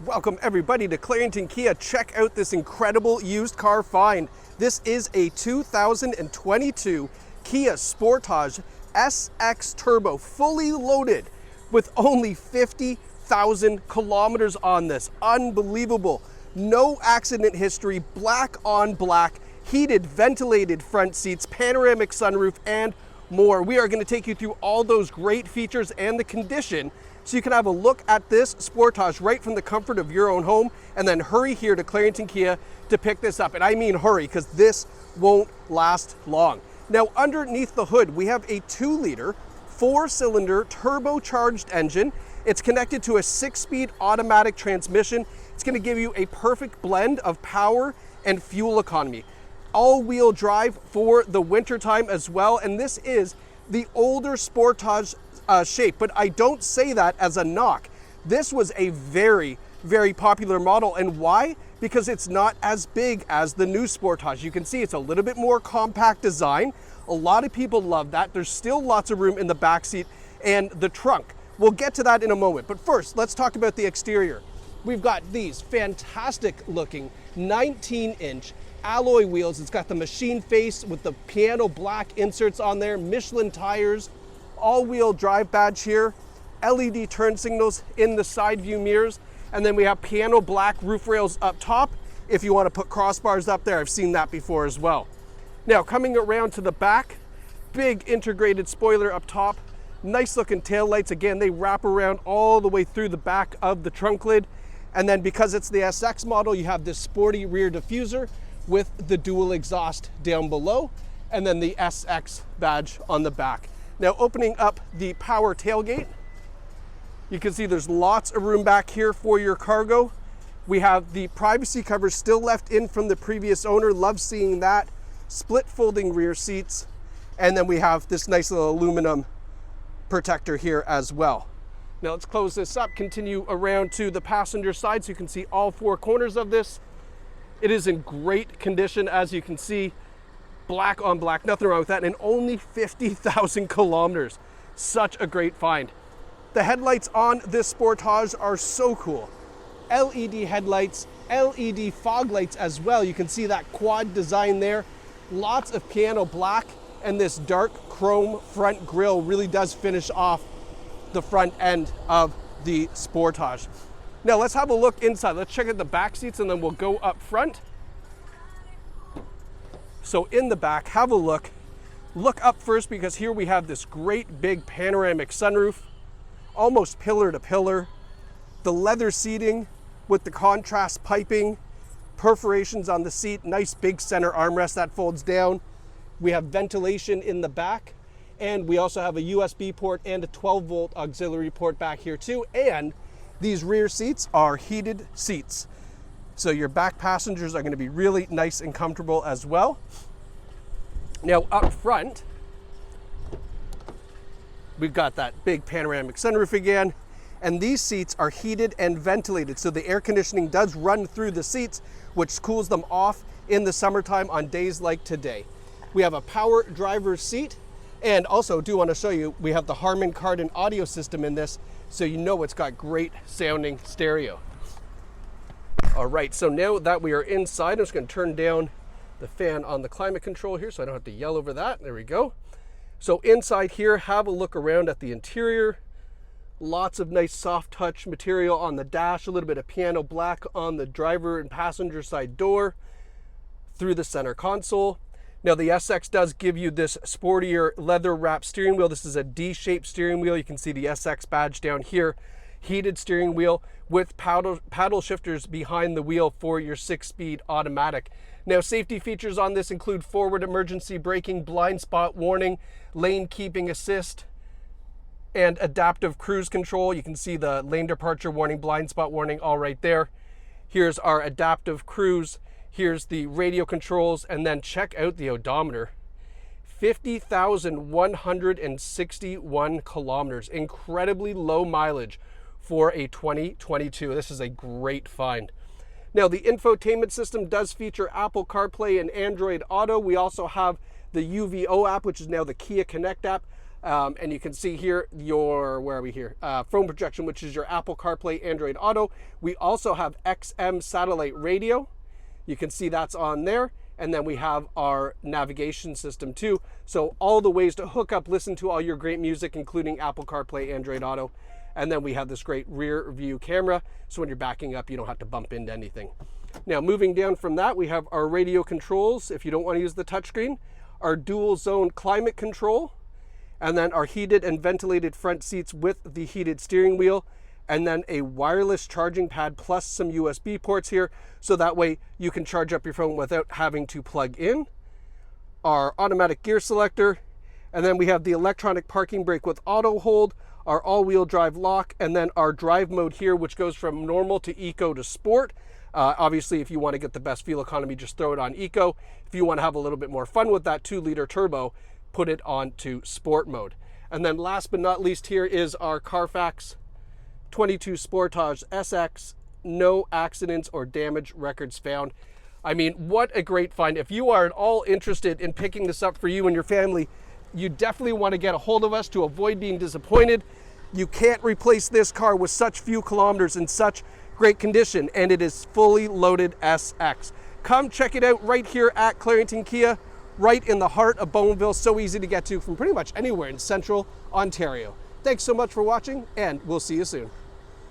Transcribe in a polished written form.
Welcome everybody to Clarington Kia. Check out this incredible used car find. This is a 2022 Kia Sportage SX Turbo, fully loaded with only 50,000 kilometers on this. Unbelievable. No accident history, black on black, heated, ventilated front seats, panoramic sunroof, and more. We are going to take you through all those great features and the condition so you can have a look at this Sportage right from the comfort of your own home, and then hurry here to Clarington Kia to pick this up. And I mean hurry, because this won't last long. Now, underneath the hood, we have a 2-liter, 4-cylinder turbocharged engine. It's connected to a 6-speed automatic transmission. It's going to give you a perfect blend of power and fuel economy. All-wheel drive for the winter time as well, and this is the older Sportage shape, but I don't say that as a knock. This was a very, very popular model, and why? Because it's not as big as the new Sportage. You can see it's a little bit more compact design. A lot of people love that. There's still lots of room in the back seat and the trunk. We'll get to that in a moment, but first, let's talk about the exterior. We've got these fantastic looking 19-inch alloy wheels. It's got the machine face with the piano black inserts on there, Michelin tires, all-wheel drive badge here, LED turn signals in the side view mirrors, and then we have piano black roof rails up top if you want to put crossbars up there. I've seen that before as well. Now, coming around to the back, big integrated spoiler up top, nice looking tail lights. Again, they wrap around all the way through the back of the trunk lid. And then because it's the SX model, you have this sporty rear diffuser with the dual exhaust down below, and then the SX badge on the back. Now, opening up the power tailgate, you can see there's lots of room back here for your cargo. We have the privacy cover still left in from the previous owner. Love seeing that. Split folding rear seats. And then we have this nice little aluminum protector here as well. Now let's close this up, continue around to the passenger side so you can see all 4 corners of this. It is in great condition, as you can see. Black on black, nothing wrong with that, and only 50,000 kilometers. Such a great find. The headlights on this Sportage are so cool. LED headlights, LED fog lights as well. You can see that quad design there. Lots of piano black, and this dark chrome front grille really does finish off the front end of the Sportage. Now let's have a look inside. Let's check out the back seats and then we'll go up front. So in the back, have a look. Look up first, because here we have this great big panoramic sunroof, almost pillar to pillar. The leather seating with the contrast piping, perforations on the seat, nice big center armrest that folds down. We have ventilation in the back, and we also have a USB port and a 12-volt auxiliary port back here too. And these rear seats are heated seats, so your back passengers are going to be really nice and comfortable as well. Now up front, we've got that big panoramic sunroof again, and these seats are heated and ventilated, so the air conditioning does run through the seats, which cools them off in the summertime on days like today. We have a power driver's seat, and also do want to show you, we have the Harman Kardon audio system in this, so you know it's got great sounding stereo. All right, so now that we are inside, I'm just going to turn down the fan on the climate control here so I don't have to yell over that. There we go. So inside here, have a look around at the interior. Lots of nice soft touch material on the dash, a little bit of piano black on the driver and passenger side door, through the center console. Now the SX does give you this sportier leather wrapped steering wheel. This is a D-shaped steering wheel. You can see the SX badge down here. Heated steering wheel with paddle shifters behind the wheel for your 6-speed automatic. Now, safety features on this include forward emergency braking, blind spot warning, lane keeping assist, and adaptive cruise control. You can see the lane departure warning, blind spot warning all right there. Here's our adaptive cruise. Here's the radio controls, and then check out the odometer. 50,161 kilometers. Incredibly low mileage for a 2022. This is a great find. Now, the infotainment system does feature Apple CarPlay and Android Auto. We also have the UVO app, which is now the Kia Connect app, And you can see here your, where are we here? Phone projection, which is your Apple CarPlay, Android Auto. We also have XM satellite radio. You can see that's on there. And then we have our navigation system too. So all the ways to hook up, listen to all your great music, including Apple CarPlay, Android Auto. And then we have this great rear view camera. So when you're backing up, you don't have to bump into anything. Now, moving down from that, we have our radio controls. If you don't want to use the touchscreen, our dual zone climate control, and then our heated and ventilated front seats with the heated steering wheel, and then a wireless charging pad plus some USB ports here, so that way you can charge up your phone without having to plug in. Our automatic gear selector, and then we have the electronic parking brake with auto hold, our all-wheel drive lock, and then our drive mode here, which goes from normal to eco to sport. Obviously, if you want to get the best fuel economy, just throw it on eco. If you want to have a little bit more fun with that 2-liter turbo, put it on to sport mode. And then last but not least, here is our Carfax 22 Sportage SX, no accidents or damage records found. I mean, what a great find. If you are at all interested in picking this up for you and your family, you definitely want to get a hold of us to avoid being disappointed. You can't replace this car with such few kilometers in such great condition, and it is fully loaded SX. Come check it out right here at Clarington Kia, right in the heart of Bowmanville. So easy to get to from pretty much anywhere in central Ontario. Thanks so much for watching, and we'll see you soon.